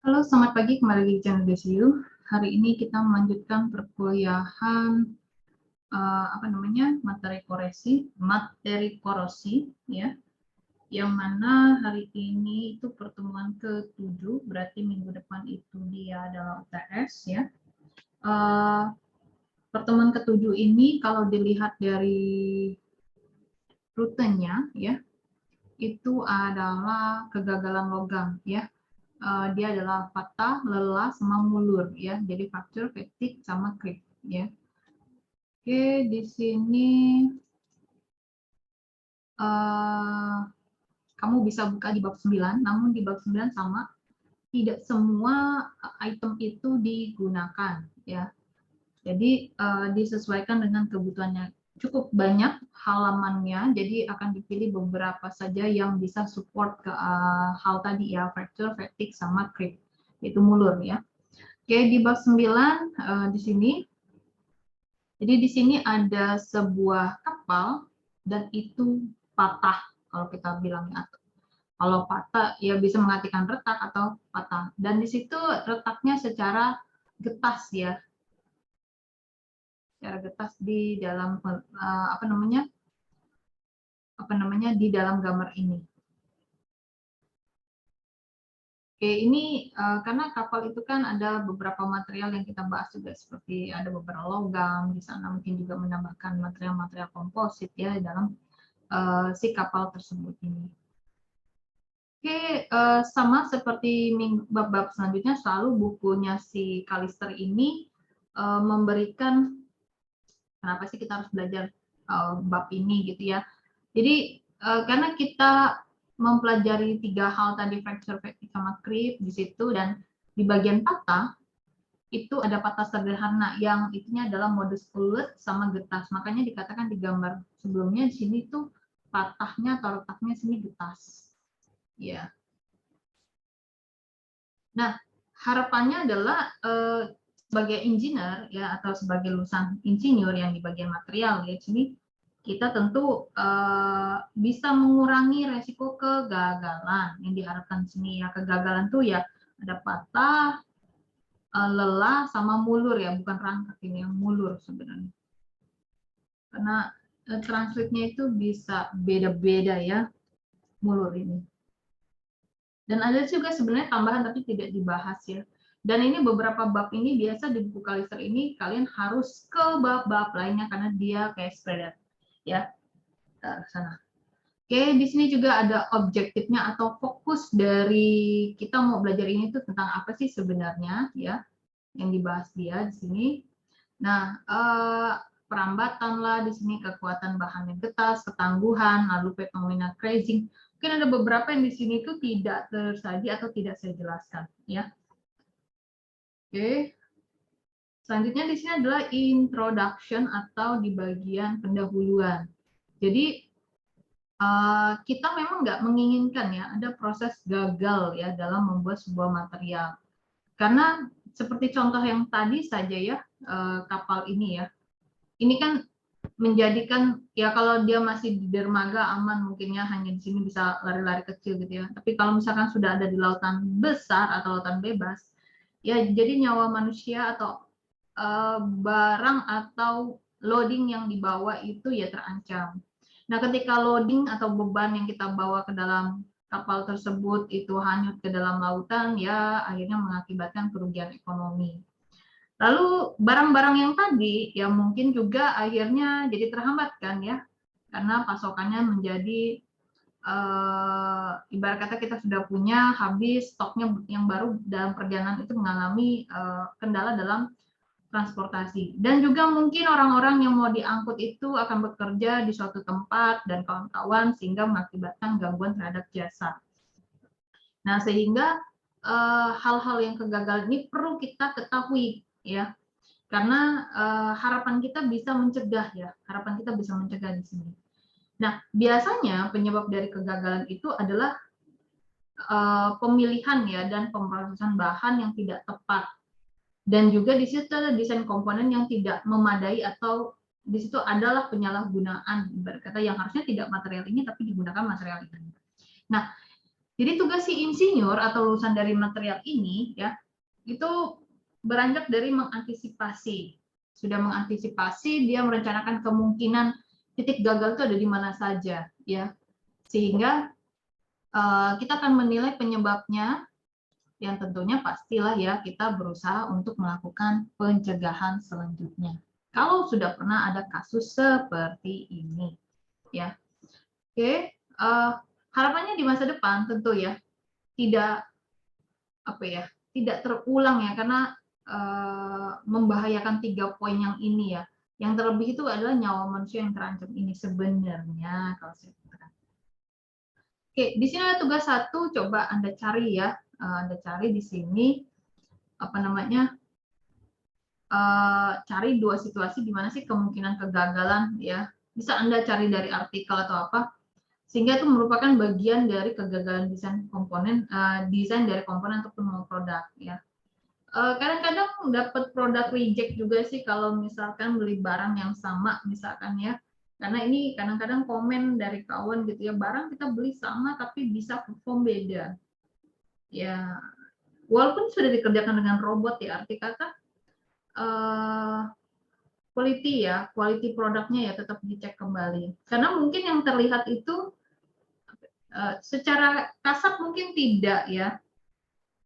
Halo, selamat pagi. Kembali di channel DCU. Hari ini kita melanjutkan perkuliahan materi korosi, ya. Yang mana hari ini itu pertemuan ke-7, berarti minggu depan itu dia adalah UTS, ya. Pertemuan ke-7 ini kalau dilihat dari rutenya, ya, itu adalah kegagalan logam, ya. Dia adalah patah, lelah, sama mulur, ya. Jadi fracture, fatigue, sama creep, ya. Oke, di sini kamu bisa buka di bab 9, namun di bab 9 sama, tidak semua item itu digunakan, ya. Jadi disesuaikan dengan kebutuhannya. Cukup banyak halamannya, jadi akan dipilih beberapa saja yang bisa support ke hal tadi, ya, fracture, fatigue, sama creep, itu mulur, ya. Oke, di bab 9 di sini. Jadi di sini ada sebuah kapal dan itu patah, kalau kita bilangnya. Kalau patah ya bisa mengartikan retak atau patah. Dan di situ retaknya secara getas, ya. Secara getas di dalam di dalam gambar ini. Oke, ini karena kapal itu kan ada beberapa material yang kita bahas juga, seperti ada beberapa logam, di sana mungkin juga menambahkan material-material komposit, ya, dalam si kapal tersebut ini. Oke, sama seperti bab-bab selanjutnya, selalu bukunya si Kalister ini memberikan kenapa sih kita harus belajar bab ini, gitu, ya. Jadi karena kita mempelajari 3 hal tadi, fracture, fatigue, sama creep di situ, dan di bagian patah itu ada patah sederhana yang itunya adalah modus ulet sama getas. Makanya dikatakan di gambar sebelumnya di sini tuh patahnya atau retaknya sini getas. Ya. Nah, harapannya adalah sebagai engineer, ya, atau sebagai lulusan insinyur yang di bagian material, ya, sini kita tentu bisa mengurangi resiko kegagalan yang diharapkan di sini, ya. Kegagalan tuh ya ada patah, lelah, sama mulur, ya, bukan rangkap ini, yang mulur sebenarnya. Karena translate-nya itu bisa beda-beda, ya, mulur ini. Dan ada juga sebenarnya tambahan tapi tidak dibahas, ya. Dan ini beberapa bab ini biasa di buku Kalister ini kalian harus ke bab-bab lainnya karena dia kayak spreader, ya. Sana. Oke, di sini juga ada objektifnya atau fokus dari kita mau belajar ini tuh tentang apa sih sebenarnya, ya, yang dibahas dia di sini. Nah, perambatan lah di sini, kekuatan bahan yang getas, ketangguhan, lalu fenomena crazing. Mungkin ada beberapa yang di sini tuh tidak tersaji atau tidak saya jelaskan, ya. Oke. Selanjutnya di sini adalah introduction atau di bagian pendahuluan. Jadi kita memang nggak menginginkan, ya, ada proses gagal, ya, dalam membuat sebuah material. Karena seperti contoh yang tadi saja, ya, kapal ini, ya. Ini kan menjadikan, ya, kalau dia masih di dermaga aman mungkinnya hanya di sini bisa lari-lari kecil, gitu, ya. Tapi kalau misalkan sudah ada di lautan besar atau lautan bebas, ya, jadi nyawa manusia atau barang atau loading yang dibawa itu ya terancam. Nah, ketika loading atau beban yang kita bawa ke dalam kapal tersebut itu hanyut ke dalam lautan, ya, akhirnya mengakibatkan kerugian ekonomi. Lalu barang-barang yang tadi ya mungkin juga akhirnya jadi terhambat, kan, ya, karena pasokannya menjadi ibarat kata kita sudah punya habis, stoknya yang baru dalam perjalanan itu mengalami kendala dalam transportasi. Dan juga mungkin orang-orang yang mau diangkut itu akan bekerja di suatu tempat dan kawan-kawan sehingga mengakibatkan gangguan terhadap jasa. Nah, sehingga hal-hal yang kegagalan ini perlu kita ketahui, ya. Karena harapan kita bisa mencegah, ya. Harapan kita bisa mencegah di sini. Nah, biasanya penyebab dari kegagalan itu adalah pemilihan, ya, dan pemrosesan bahan yang tidak tepat. Dan juga di situ ada desain komponen yang tidak memadai atau di situ adalah penyalahgunaan, berkata yang harusnya tidak material ini tapi digunakan material ini. Nah, Jadi tugas si insinyur atau lulusan dari material ini ya, itu beranjak dari mengantisipasi. Sudah mengantisipasi, dia merencanakan kemungkinan titik gagal itu ada di mana saja ya. Sehingga kita akan menilai penyebabnya, yang tentunya pastilah ya kita berusaha untuk melakukan pencegahan selanjutnya. Kalau sudah pernah ada kasus seperti ini, ya. Oke, harapannya di masa depan tentu ya tidak tidak terulang ya, karena membahayakan 3 poin yang ini ya. Yang terlebih itu adalah nyawa manusia yang terancam ini sebenarnya kalau saya katakan. Oke, di sini ada tugas 1, coba Anda cari ya. Anda cari di sini apa namanya? Cari 2 situasi di mana sih kemungkinan kegagalan ya. Bisa Anda cari dari artikel atau apa, sehingga itu merupakan bagian dari kegagalan desain komponen, desain dari komponen ataupun produk ya. Kadang-kadang dapat produk reject juga sih kalau misalkan beli barang yang sama misalkan ya. Karena ini kadang-kadang komen dari kawan gitu ya, barang kita beli sama tapi bisa perform beda. Ya, walaupun sudah dikerjakan dengan robot ya, arti kata quality produknya ya tetap dicek kembali. Karena mungkin yang terlihat itu secara kasat mungkin tidak ya,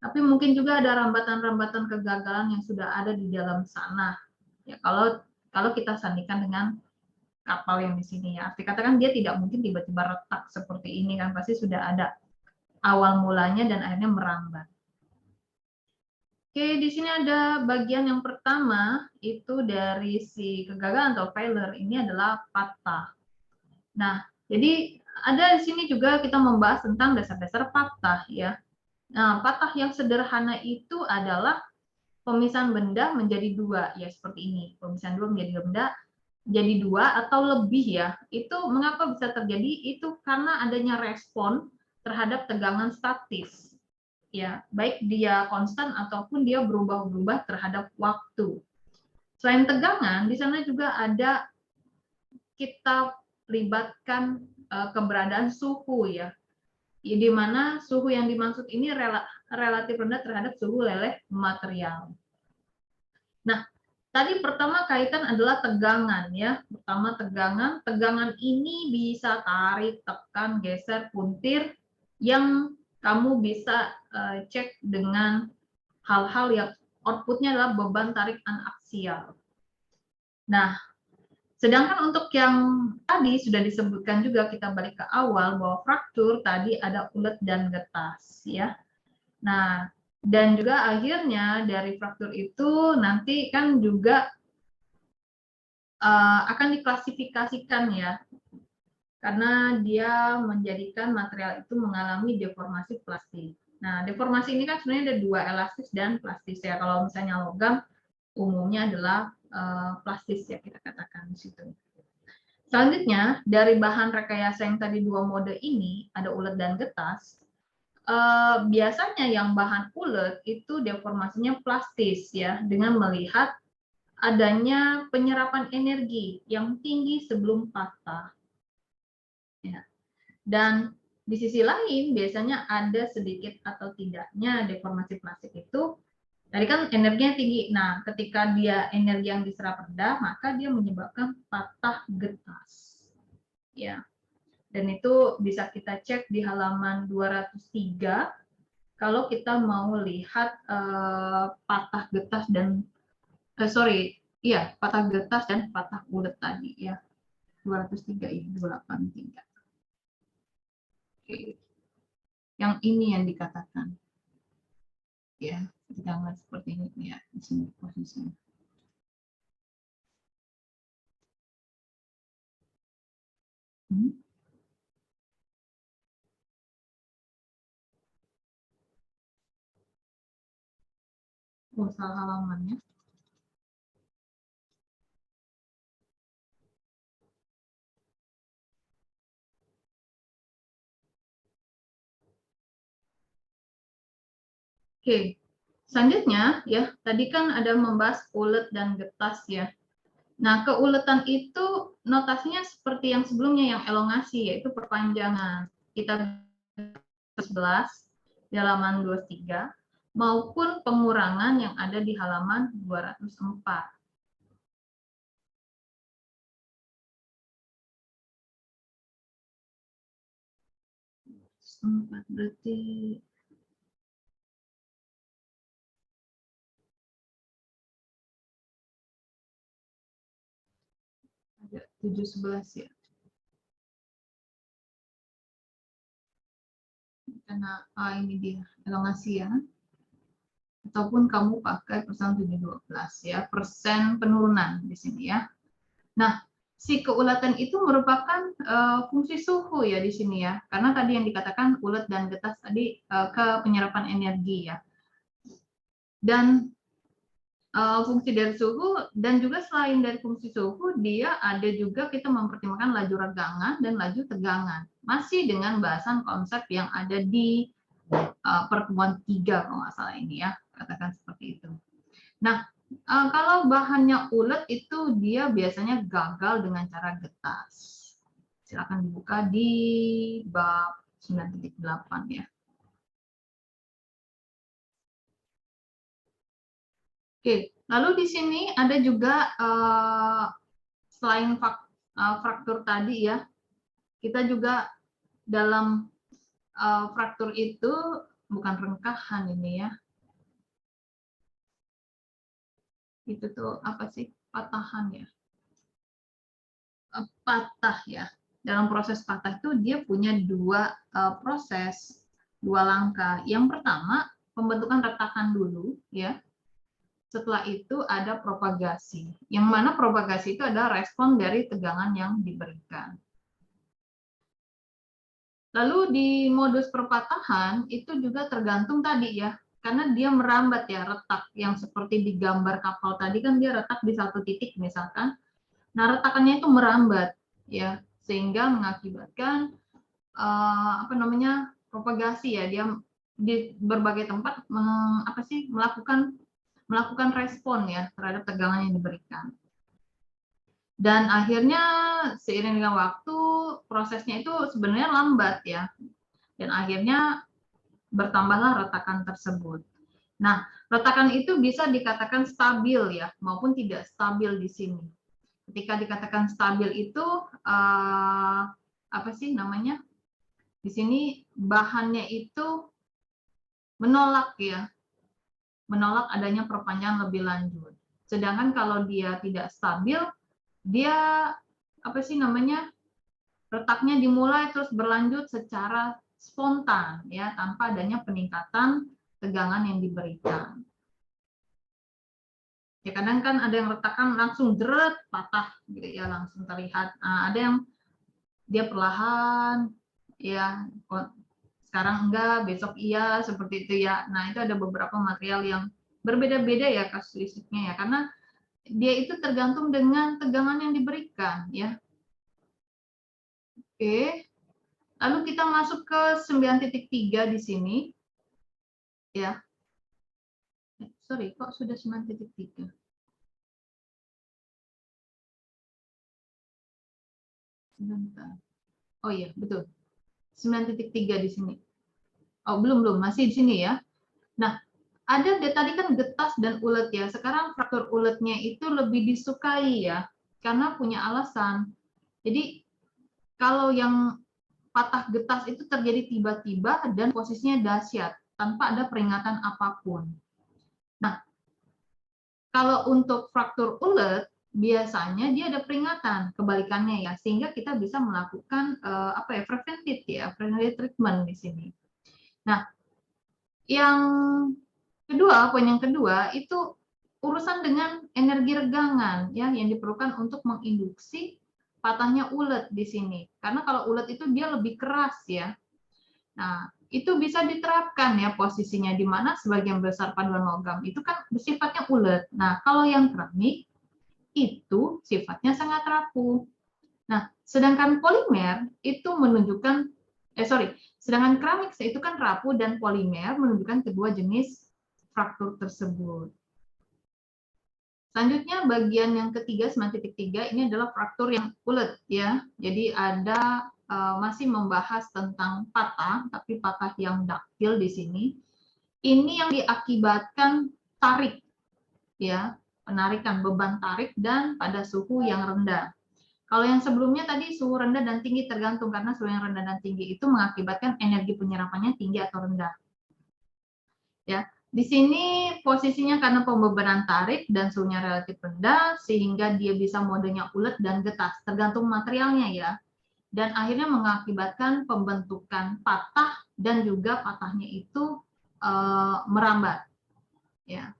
tapi mungkin juga ada rambatan-rambatan kegagalan yang sudah ada di dalam sana. Ya, kalau kita sandingkan dengan kapal yang di sini ya, arti katakan dia tidak mungkin tiba-tiba retak seperti ini kan, pasti sudah ada awal mulanya dan akhirnya merambat. Oke, di sini ada bagian yang pertama itu dari si kegagalan atau failure ini adalah patah. Nah, jadi ada di sini juga kita membahas tentang dasar-dasar patah ya. Nah, patah yang sederhana itu adalah pemisahan benda menjadi 2 ya, seperti ini. Pemisahan 2 menjadi benda jadi 2 atau lebih ya. Itu mengapa bisa terjadi? Itu karena adanya respon terhadap tegangan statis. Ya, baik dia konstan ataupun dia berubah-ubah terhadap waktu. Selain tegangan, di sana juga ada kita libatkan keberadaan suhu ya. Di mana suhu yang dimaksud ini relatif rendah terhadap suhu leleh material. Nah, tadi pertama kaitan adalah tegangan ya. Pertama tegangan ini bisa tarik, tekan, geser, puntir yang kamu bisa cek dengan hal-hal yang outputnya adalah beban tarik anaksial. Nah, sedangkan untuk yang tadi sudah disebutkan juga, kita balik ke awal bahwa fraktur tadi ada ulet dan getas ya. Nah, dan juga akhirnya dari fraktur itu nanti kan juga akan diklasifikasikan ya, karena dia menjadikan material itu mengalami deformasi plastik. Nah, deformasi ini kan sebenarnya ada 2, elastis dan plastis ya. Kalau misalnya logam umumnya adalah plastis ya, kita katakan di situ. Selanjutnya, dari bahan rekayasa yang tadi 2 mode ini, ada ulet dan getas, biasanya yang bahan ulet itu deformasinya plastis ya, dengan melihat adanya penyerapan energi yang tinggi sebelum patah. Ya. Dan di sisi lain, biasanya ada sedikit atau tidaknya deformasi plastik itu, tadi kan energinya tinggi. Nah, ketika dia energi yang diserap rendah, maka dia menyebabkan patah getas. Ya. Dan itu bisa kita cek di halaman 203 kalau kita mau lihat patah getas dan patah getas dan patah ulet tadi ya. 203 ini 283. Oke. Yang ini yang dikatakan. Ya, kita lihat seperti ini ya, di sini posisinya. Oh, salah halamannya. Oke, selanjutnya ya, tadi kan ada membahas ulet dan getas ya. Nah, keuletan itu notasinya seperti yang sebelumnya, yang elongasi, yaitu perpanjangan. Kita 11 di halaman 23 maupun pengurangan yang ada di halaman 204. Berarti ada 711 ya. Karena ini dia elongasi ya. Ataupun kamu pakai persen 712 ya, persen penurunan di sini ya. Nah, si keulatan itu merupakan fungsi suhu ya di sini ya. Karena tadi yang dikatakan ulet dan getas tadi ke penyerapan energi ya. Dan fungsi dari suhu dan juga selain dari fungsi suhu, dia ada juga kita mempertimbangkan laju regangan dan laju tegangan. Masih dengan bahasan konsep yang ada di pertemuan 3 kalau nggak salah ini ya, katakan seperti itu. Nah, kalau bahannya ulet itu dia biasanya gagal dengan cara getas. Silakan dibuka di bab 9.8 ya. Oke, lalu di sini ada juga selain fraktur tadi ya, kita juga dalam fraktur itu bukan rengkahan ini ya. Itu tuh apa sih? Patahan ya. Patah ya. Dalam proses patah itu dia punya dua proses, dua langkah. Yang pertama, pembentukan retakan dulu ya. Setelah itu ada propagasi. Yang mana propagasi itu adalah respon dari tegangan yang diberikan. Lalu di modus perpatahan itu juga tergantung tadi ya, karena dia merambat ya, retak yang seperti di gambar kapal tadi kan dia retak di satu titik misalkan. Nah, retakannya itu merambat ya, sehingga mengakibatkan apa namanya? Propagasi ya, dia di berbagai tempat melakukan respon ya terhadap tegangan yang diberikan. Dan akhirnya seiring dengan waktu prosesnya itu sebenarnya lambat ya. Dan akhirnya bertambahlah retakan tersebut. Nah, retakan itu bisa dikatakan stabil ya, maupun tidak stabil di sini. Ketika dikatakan stabil itu apa sih namanya? Di sini bahannya itu menolak ya, menolak adanya perpanjangan lebih lanjut. Sedangkan kalau dia tidak stabil, dia apa sih namanya? Retaknya dimulai terus berlanjut secara spontan ya, tanpa adanya peningkatan tegangan yang diberikan. Ya kadang kan ada yang retakan langsung deret patah gitu ya, langsung terlihat. Nah, ada yang dia perlahan ya, sekarang enggak, besok iya, seperti itu ya. Nah, itu ada beberapa material yang berbeda-beda ya kasusistiknya ya, karena dia itu tergantung dengan tegangan yang diberikan ya. Oke. Lalu kita masuk ke 9.3 di sini. Ya. Sorry, kok sudah 9.3? Sebentar. Oh iya, betul. 9.3 di sini. Oh, belum, masih di sini ya. Nah, ada tadi kan getas dan ulet ya. Sekarang fraktur uletnya itu lebih disukai ya, karena punya alasan. Jadi, kalau yang patah getas itu terjadi tiba-tiba dan posisinya dahsyat, tanpa ada peringatan apapun. Nah, kalau untuk fraktur ulet, biasanya dia ada peringatan kebalikannya ya, sehingga kita bisa melakukan preventive treatment di sini. Nah, yang kedua, poin yang kedua itu urusan dengan energi regangan ya, yang diperlukan untuk menginduksi patahnya ulet di sini. Karena kalau ulet itu dia lebih keras ya. Nah, itu bisa diterapkan ya posisinya, di mana sebagian besar paduan logam itu kan bersifatnya ulet. Nah, kalau yang keramik itu sifatnya sangat rapuh. Nah, sedangkan polimer itu menunjukkan sedangkan keramik itu kan rapuh dan polimer menunjukkan kedua jenis fraktur tersebut. Selanjutnya bagian yang ketiga 9.3 ini adalah fraktur yang ulet ya. Jadi ada masih membahas tentang patah, tapi patah yang daktil di sini. Ini yang diakibatkan tarik, ya, penarikan beban tarik dan pada suhu yang rendah. Kalau yang sebelumnya tadi suhu rendah dan tinggi tergantung, karena suhu yang rendah dan tinggi itu mengakibatkan energi penyerapannya tinggi atau rendah. Ya, di sini posisinya karena pembebanan tarik dan suhunya relatif rendah, sehingga dia bisa modenya ulet dan getas, tergantung materialnya ya. Dan akhirnya mengakibatkan pembentukan patah dan juga patahnya itu merambat. Ya.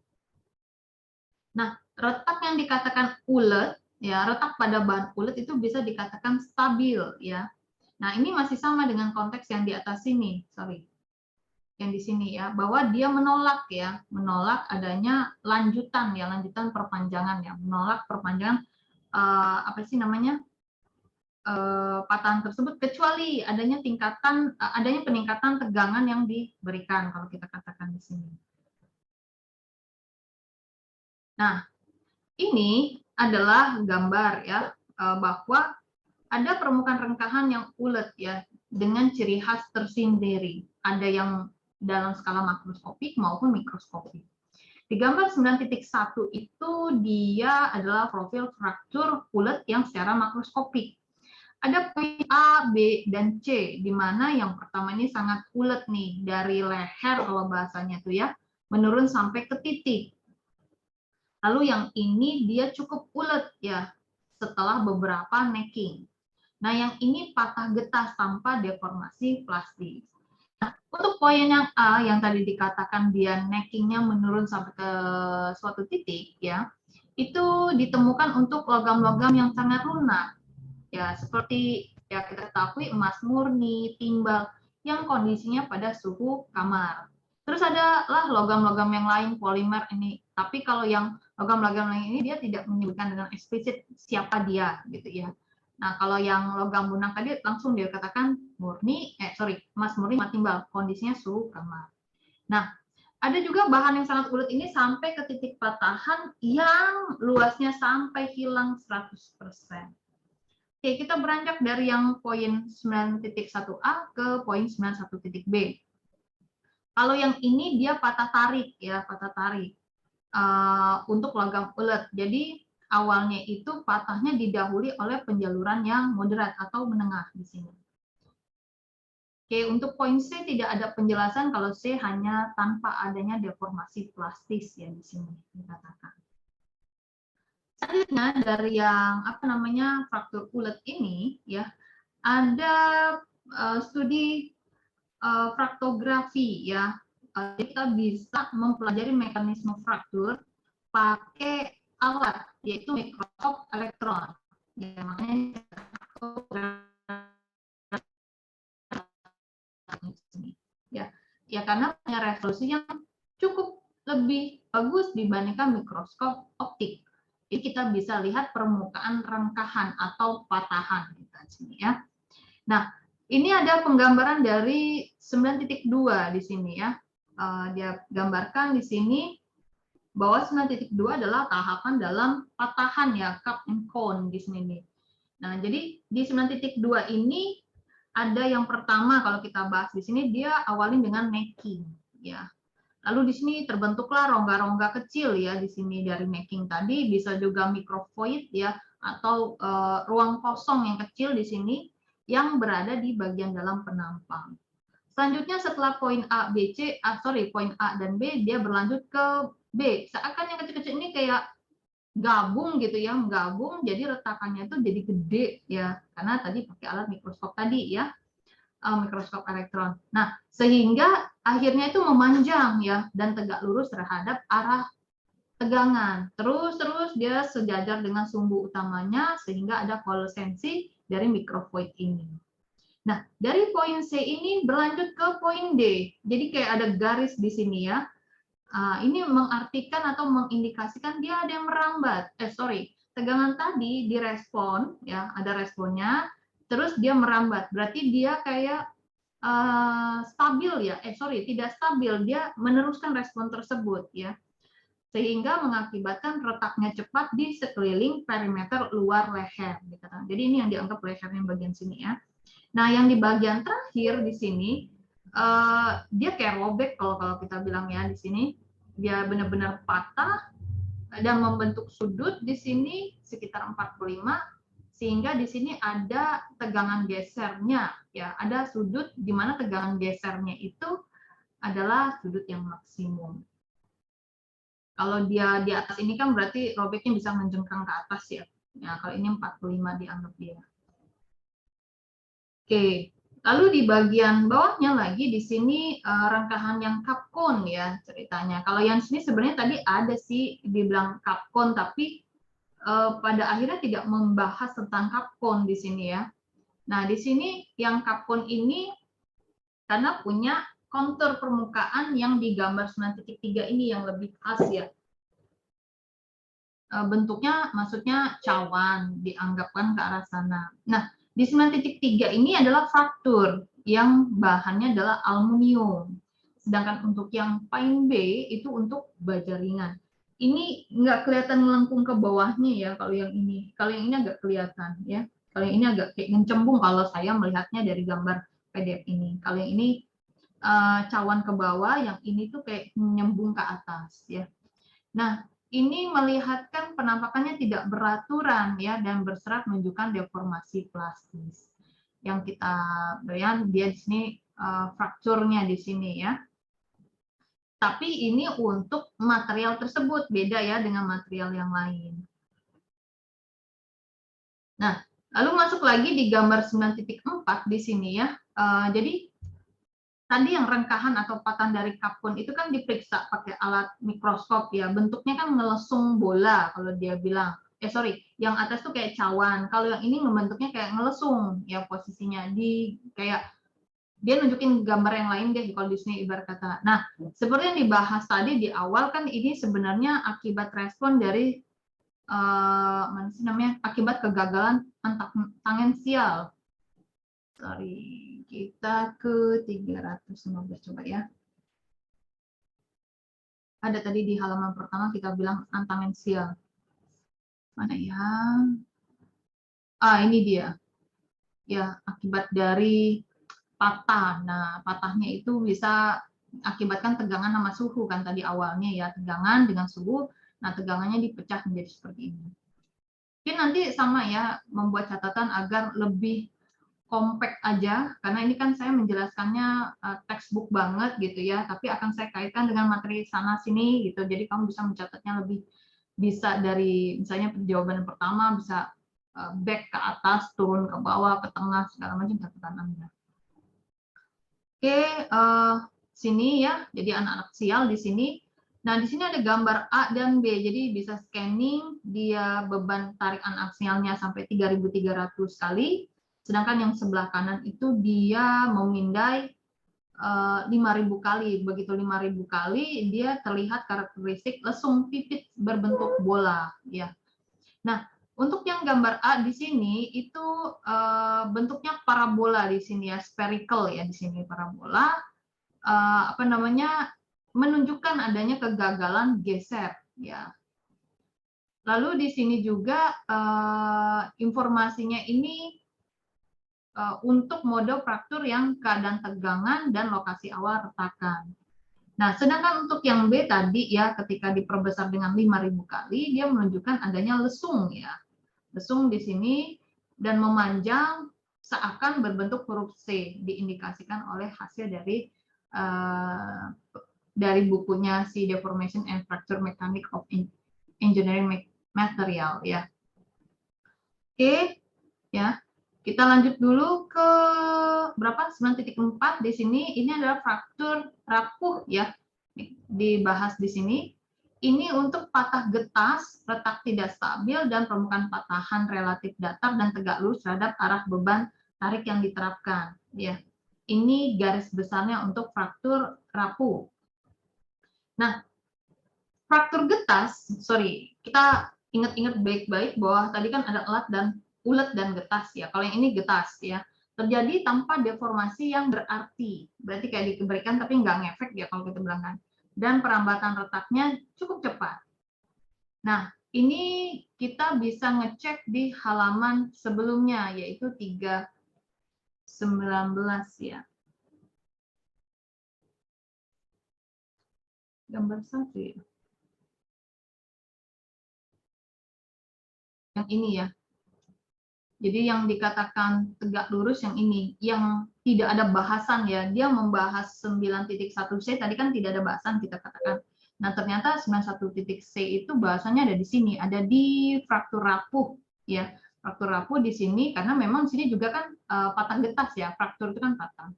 Nah, retak yang dikatakan ulet, ya, retak pada bahan ulet itu bisa dikatakan stabil, ya. Nah, ini masih sama dengan konteks yang di atas sini, sorry. Yang di sini ya, bahwa dia menolak ya, menolak adanya lanjutan ya, lanjutan perpanjangan ya, menolak perpanjangan apa sih namanya? Patahan tersebut kecuali adanya adanya peningkatan tegangan yang diberikan kalau kita katakan di sini. Nah, ini adalah gambar ya, bahwa ada permukaan rengkahan yang ulet ya dengan ciri khas tersendiri. Ada yang dalam skala makroskopik maupun mikroskopik. Di gambar 9.1 itu dia adalah profil fraktur ulet yang secara makroskopik. Ada poin A, B, dan C, di mana yang pertama ini sangat ulet nih, dari leher kalau bahasanya itu ya, menurun sampai ke titik. Lalu yang ini dia cukup ulet ya, setelah beberapa necking. Nah, yang ini patah getah tanpa deformasi plastik. Nah, untuk poin yang A yang tadi dikatakan dia neckingnya menurun sampai ke suatu titik ya, itu ditemukan untuk logam-logam yang sangat lunak. Ya, seperti ya kita ketahui emas murni, timbal yang kondisinya pada suhu kamar. Terus adalah logam-logam yang lain, polimer ini. Tapi kalau yang logam-logam lain ini dia tidak menyebutkan dengan eksplisit siapa dia gitu ya. Nah, kalau yang logam lunak tadi langsung dia katakan murni, emas murni, emas timbal, kondisinya suhu kamar. Nah, ada juga bahan yang sangat ulet ini sampai ke titik patahan yang luasnya sampai hilang 100%. Oke, kita beranjak dari yang poin 9.1a ke poin 91.b. Kalau yang ini dia patah tarik ya, patah tarik untuk logam ulet. Jadi awalnya itu patahnya didahului oleh penjaluran yang moderat atau menengah di sini. Oke, untuk poin C tidak ada penjelasan, kalau C hanya tanpa adanya deformasi plastis ya di sini dikatakan. Selanjutnya dari yang apa namanya fraktur ulet ini ya, ada studi fraktografi ya. Kita bisa mempelajari mekanisme fraktur pakai alat yaitu mikroskop elektron. Ya, makanya ya karena punya resolusi yang cukup lebih bagus dibandingkan mikroskop optik. Jadi kita bisa lihat permukaan rengkahan atau patahan kita sini ya. Nah, ini ada penggambaran dari 9.2 di sini ya. Dia gambarkan di sini bahwa 9.2 adalah tahapan dalam patahan ya, cup and cone di sini nih. Nah, jadi di 9.2 ini ada yang pertama kalau kita bahas di sini dia awalin dengan necking ya. Lalu di sini terbentuklah rongga-rongga kecil ya di sini dari necking tadi, bisa juga microvoid ya atau ruang kosong yang kecil di sini yang berada di bagian dalam penampang. Selanjutnya setelah poin A, B, C, poin A dan B dia berlanjut ke B. Seakan yang kecil-kecil ini kayak gabung gitu ya, menggabung jadi retakannya itu jadi gede ya karena tadi pakai alat mikroskop tadi ya, mikroskop elektron. Nah, sehingga akhirnya itu memanjang ya dan tegak lurus terhadap arah tegangan. Terus dia sejajar dengan sumbu utamanya sehingga ada kolesensi dari mikrovoid ini. Nah, dari poin C ini berlanjut ke poin D. Jadi kayak ada garis di sini ya. Ini mengartikan atau mengindikasikan dia ada yang merambat. Tegangan tadi direspon, ya ada responnya, terus dia merambat. Berarti dia kayak stabil ya. Tidak stabil. Dia meneruskan respon tersebut ya. Sehingga mengakibatkan retaknya cepat di sekeliling perimeter luar leher. Jadi ini yang dianggap lehernya bagian sini ya. Nah, yang di bagian terakhir di sini, dia kayak robek kalau kita bilang ya di sini. Dia benar-benar patah dan membentuk sudut di sini sekitar 45, sehingga di sini ada tegangan gesernya. Ya, ada sudut di mana tegangan gesernya itu adalah sudut yang maksimum. Kalau dia di atas ini kan berarti robeknya bisa menjengkang ke atas ya. Nah, kalau ini 45 dianggap dia. Oke, lalu di bagian bawahnya lagi di sini rangkaian yang kapkon ya ceritanya. Kalau yang sini sebenarnya tadi ada sih dibilang kapkon, tapi pada akhirnya tidak membahas tentang kapkon di sini ya. Nah, di sini yang kapkon ini karena punya kontur permukaan yang di gambar 9.3 ini yang lebih khas ya. Bentuknya maksudnya cawan, dianggapkan ke arah sana. Nah, di 9.3 ini adalah fraktur yang bahannya adalah aluminium. Sedangkan untuk yang Pine B itu untuk baja ringan. Ini nggak kelihatan melengkung ke bawahnya ya kalau yang ini. Kalau yang ini agak kelihatan ya. Kalau yang ini agak kayak ngecembung kalau saya melihatnya dari gambar PDF ini. Kalau yang ini cawan ke bawah, yang ini tuh kayak nyembung ke atas ya. Nah, ini melihatkan penampakannya tidak beraturan ya dan berserat menunjukkan deformasi plastis. Yang kita bayang dia di sini frakturnya di sini ya. Tapi ini untuk material tersebut beda ya dengan material yang lain. Nah, lalu masuk lagi di gambar 9.4 di sini ya. Jadi tadi yang rengkahan atau patahan dari kapur itu kan diperiksa pakai alat mikroskop ya, bentuknya kan ngelesung bola kalau dia bilang. Yang atas tuh kayak cawan. Kalau yang ini membentuknya kayak ngelesung ya posisinya di kayak dia nunjukin gambar yang lain deh kalau di sini ibarat kata. Nah, seperti yang dibahas tadi di awal kan ini sebenarnya akibat respon dari mana sih namanya? Akibat kegagalan tangensial. Kita ke 315 coba ya. Ada tadi di halaman pertama kita bilang antangensial. Mana ya? Ini dia. Ya, akibat dari patah. Nah, patahnya itu bisa akibatkan tegangan sama suhu kan tadi awalnya ya, tegangan dengan suhu. Nah, tegangannya dipecah menjadi seperti ini. Mungkin nanti sama ya, membuat catatan agar lebih compact aja, karena ini kan saya menjelaskannya textbook banget gitu ya, tapi akan saya kaitkan dengan materi sana sini gitu, jadi kamu bisa mencatatnya lebih bisa dari misalnya jawaban pertama bisa back ke atas, turun ke bawah, ke tengah, segala macam catatan Anda. Oke, sini ya, jadi anak-anak sial di sini. Nah, di sini ada gambar A dan B, jadi bisa scanning, dia beban tarik aksialnya sampai 3.300 kali, sedangkan yang sebelah kanan itu dia memindai 5.000 kali. Begitu 5.000 kali, dia terlihat karakteristik lesung pipit berbentuk bola. Ya. Nah, untuk yang gambar A di sini itu bentuknya parabola di sini ya, spherical ya di sini parabola. Menunjukkan adanya kegagalan geser. Ya. Lalu di sini juga informasinya ini untuk mode fraktur yang keadaan tegangan dan lokasi awal retakan. Nah, sedangkan untuk yang B tadi ya ketika diperbesar dengan 5.000 kali dia menunjukkan adanya lesung ya. Lesung di sini dan memanjang seakan berbentuk huruf C, diindikasikan oleh hasil dari bukunya si Deformation and Fracture Mechanics of Engineering Material ya. Oke, ya. Kita lanjut dulu ke berapa? 9.4 di sini. Ini adalah fraktur rapuh ya. Dibahas di sini. Ini untuk patah getas, retak tidak stabil dan permukaan patahan relatif datar dan tegak lurus terhadap arah beban tarik yang diterapkan. Ya. Ini garis besarnya untuk fraktur rapuh. Nah, fraktur getas, kita ingat-ingat baik-baik bahwa tadi kan ada ulet dan getas ya. Kalau yang ini getas ya, terjadi tanpa deformasi yang berarti. Berarti kayak diberikan tapi nggak ngefek ya kalau kita bilang kan. Dan perambatan retaknya cukup cepat. Nah, ini kita bisa ngecek di halaman sebelumnya yaitu ya. Gambar 1 ya. Yang ini ya. Jadi yang dikatakan tegak lurus yang ini, yang tidak ada bahasan ya. Dia membahas 9.1c, tadi kan tidak ada bahasan kita katakan. Nah, ternyata 91.c itu bahasanya ada di sini, ada di fraktur rapuh ya. Fraktur rapuh di sini karena memang di sini juga kan patah getas ya, fraktur itu kan patah.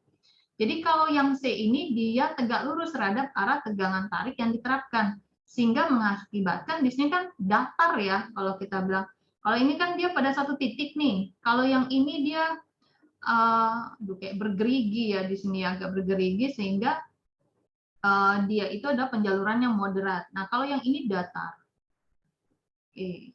Jadi kalau yang C ini dia tegak lurus terhadap arah tegangan tarik yang diterapkan, sehingga mengakibatkan di sini kan datar ya kalau kita bilang. Kalau ini kan dia pada satu titik nih. Kalau yang ini dia kayak bergerigi ya di sini agak bergerigi sehingga dia itu ada penjalurannya moderat. Nah, kalau yang ini datar. Oke.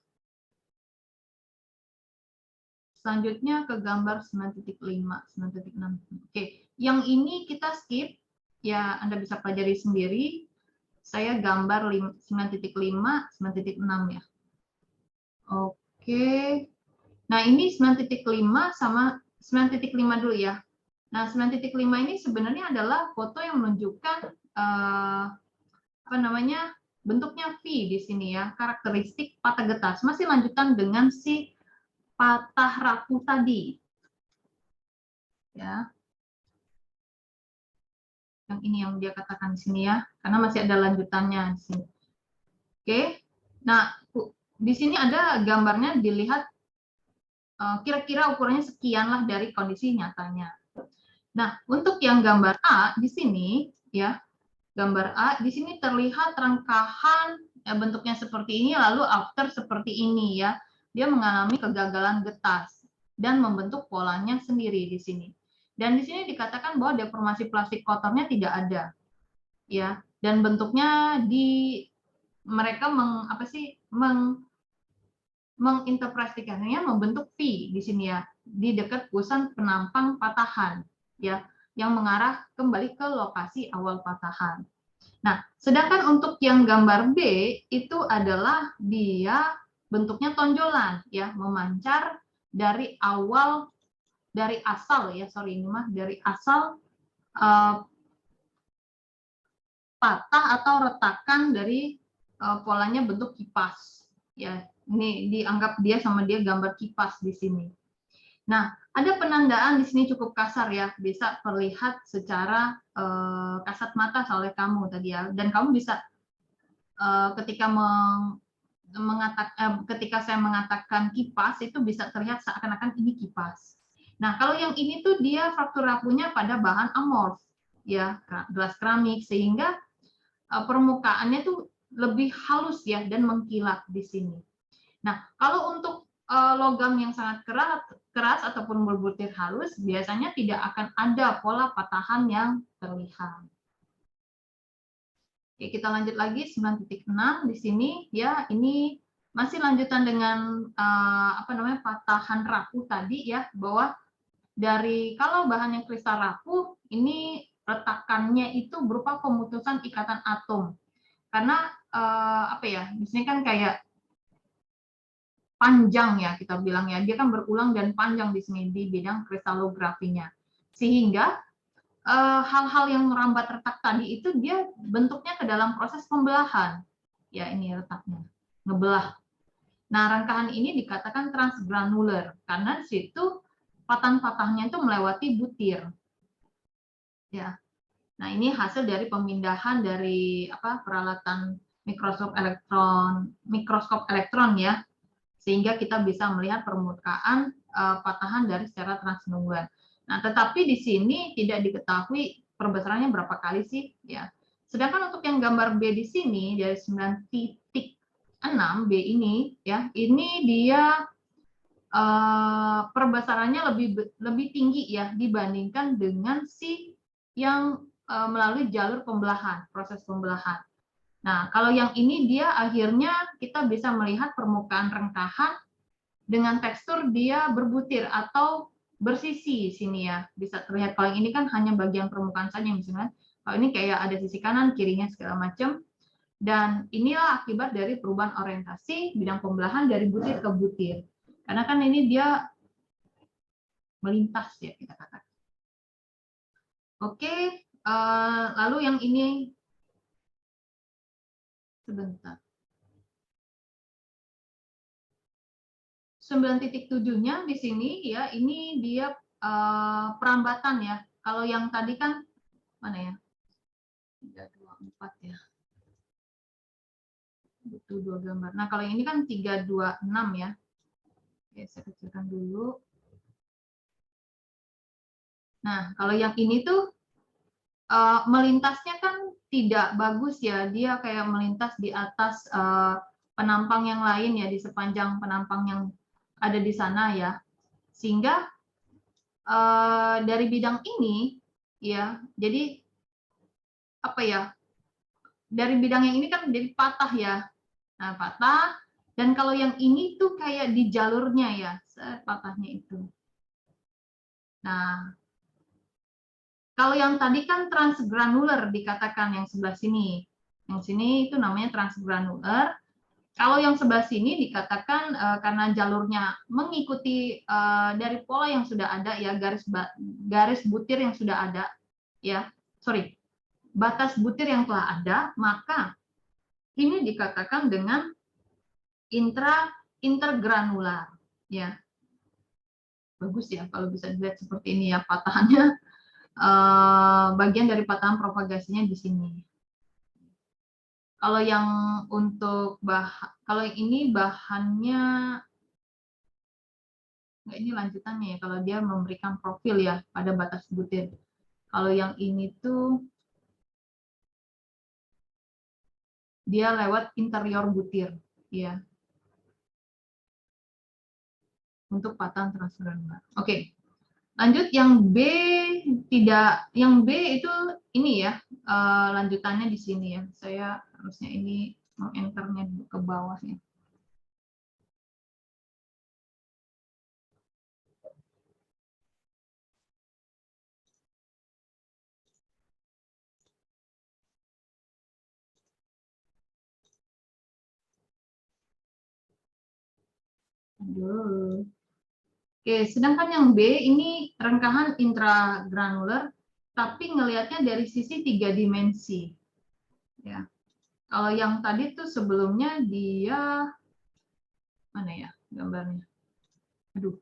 Selanjutnya ke gambar 9.5, 9.6. Oke, yang ini kita skip ya, Anda bisa pelajari sendiri. Saya gambar 9.5, 9.6 ya. Oke. Nah, ini 9.5 sama 9.5 dulu ya. Nah, 9.5 ini sebenarnya adalah foto yang menunjukkan apa namanya? Bentuknya V di sini ya, karakteristik patah getas. Masih lanjutan dengan si patah rapuh tadi. Ya. Yang ini yang dia katakan di sini ya, karena masih ada lanjutannya di sini. Oke. Nah, di sini ada gambarnya, dilihat kira-kira ukurannya sekian lah dari kondisi nyatanya. Nah, untuk yang gambar A di sini ya, gambar A di sini terlihat rengkahan ya, bentuknya seperti ini lalu after seperti ini ya. Dia mengalami kegagalan getas dan membentuk polanya sendiri di sini. Dan di sini dikatakan bahwa deformasi plastik kotornya tidak ada. Ya, dan bentuknya mereka menginterpretasikannya membentuk V di sini ya, di dekat pusat penampang patahan ya, yang mengarah kembali ke lokasi awal patahan. Nah, sedangkan untuk yang gambar B itu adalah dia bentuknya tonjolan ya, memancar dari asal patah atau retakan dari polanya bentuk kipas ya. Ini dianggap dia sama dia gambar kipas di sini. Nah, ada penandaan di sini cukup kasar ya, bisa terlihat secara kasat mata oleh kamu tadi ya, dan kamu bisa ketika saya mengatakan kipas itu bisa terlihat seakan-akan ini kipas. Nah, kalau yang ini tuh dia fraktur rapuhnya pada bahan amorf ya, gelas keramik, sehingga permukaannya tuh lebih halus ya dan mengkilap di sini. Nah, kalau untuk logam yang sangat keras ataupun berbutir halus, biasanya tidak akan ada pola patahan yang terlihat. Oke, kita lanjut lagi 9.6 di sini ya, ini masih lanjutan dengan patahan rapuh tadi ya, bahwa kalau bahan yang kristal rapuh ini retakannya itu berupa pemutusan ikatan atom. Karena di sini kan kayak panjang ya, kita bilang ya, dia kan berulang dan panjang di sini di bidang kristalografinya, sehingga hal-hal yang merambat retak tadi itu dia bentuknya ke dalam proses pembelahan ya, ini retaknya ngebelah. Nah, rangkaian ini dikatakan transgranular karena di situ patah-patahnya itu melewati butir ya. Nah, ini hasil dari pemindahan dari peralatan mikroskop elektron ya, sehingga kita bisa melihat permukaan patahan dari secara transgranular. Nah, tetapi di sini tidak diketahui perbesarannya berapa kali sih ya. Sedangkan untuk yang gambar B di sini dari 9.6 B ini ya, ini dia perbesarannya lebih tinggi ya dibandingkan dengan si yang melalui jalur pembelahan, proses pembelahan. Nah, kalau yang ini dia akhirnya kita bisa melihat permukaan rengkahan dengan tekstur dia berbutir atau bersisi sini ya. Bisa terlihat kalau yang ini kan hanya bagian permukaan saja misalnya. Kalau ini kayak ada sisi kanan, kirinya segala macam. Dan inilah akibat dari perubahan orientasi bidang pembelahan dari butir ke butir. Karena kan ini dia melintas ya kita katakan. Oke, lalu yang ini sebentar. 9.7-nya di sini ya, ini dia perambatan ya. Kalau yang tadi kan mana ya? 324 ya. Butuh 2 gambar. Nah, kalau ini kan 326 ya. Oke, saya kecilkan dulu. Nah, kalau yang ini tuh melintasnya kan tidak bagus ya. Dia kayak melintas di atas penampang yang lain ya, di sepanjang penampang yang ada di sana ya. Sehingga dari bidang ini ya, jadi apa ya? Dari bidang yang ini kan jadi patah ya. Nah, patah. Dan kalau yang ini tuh kayak di jalurnya ya, patahnya itu. Nah, kalau yang tadi kan transgranular dikatakan yang sebelah sini. Yang sini itu namanya transgranular. Kalau yang sebelah sini dikatakan karena jalurnya mengikuti dari pola yang sudah ada ya, garis butir yang sudah ada ya. Sorry, batas butir yang telah ada, maka ini dikatakan dengan intergranular ya. Bagus ya kalau bisa dilihat seperti ini ya patahannya. Bagian dari patahan propagasinya di sini. Kalau yang untuk kalau yang ini bahannya, nggak, ini lanjutannya ya, kalau dia memberikan profil ya pada batas butir. Kalau yang ini tuh dia lewat interior butir ya, untuk patahan transgranular. Oke, lanjut yang B. Tidak, yang B itu ini ya, lanjutannya di sini ya. Saya harusnya ini mengenternya ke bawah ya. Aduh. Oke, sedangkan yang B ini rengkahan intragranular, tapi ngelihatnya dari sisi 3 dimensi. Ya. Kalau yang tadi tuh sebelumnya dia mana ya gambarnya? Aduh.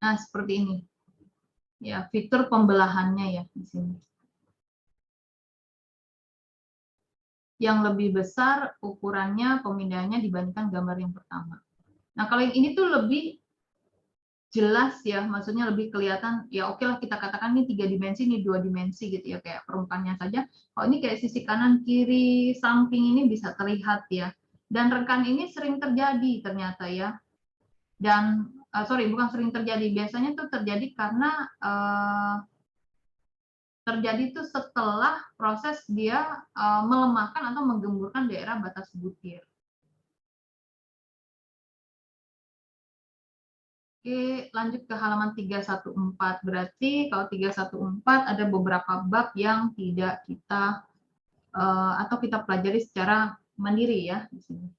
Nah, seperti ini. Ya, fitur pembelahannya ya di sini. Yang lebih besar ukurannya pemindahannya dibandingkan gambar yang pertama. Nah, kalau yang ini tuh lebih jelas ya, maksudnya lebih kelihatan ya. Oke lah, kita katakan ini 3 dimensi, ini 2 dimensi gitu ya, kayak perumpamannya saja. Kalau ini kayak sisi kanan kiri samping ini bisa terlihat ya, dan rekan ini sering terjadi ternyata ya. Dan sorry, bukan sering terjadi, biasanya tuh terjadi karena terjadi tuh setelah proses dia melemahkan atau menggemburkan daerah batas butir. Oke, lanjut ke halaman 314. Berarti kalau 314 ada beberapa bab yang tidak kita atau kita pelajari secara mandiri ya di sini.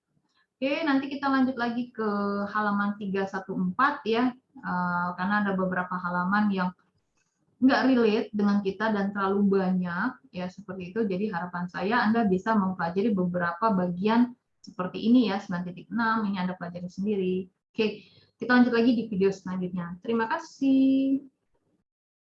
Oke, nanti kita lanjut lagi ke halaman 314 ya, karena ada beberapa halaman yang nggak relate dengan kita dan terlalu banyak ya seperti itu. Jadi harapan saya Anda bisa mempelajari beberapa bagian seperti ini ya, 9.6 ini Anda pelajari sendiri. Oke, kita lanjut lagi di video selanjutnya. Terima kasih.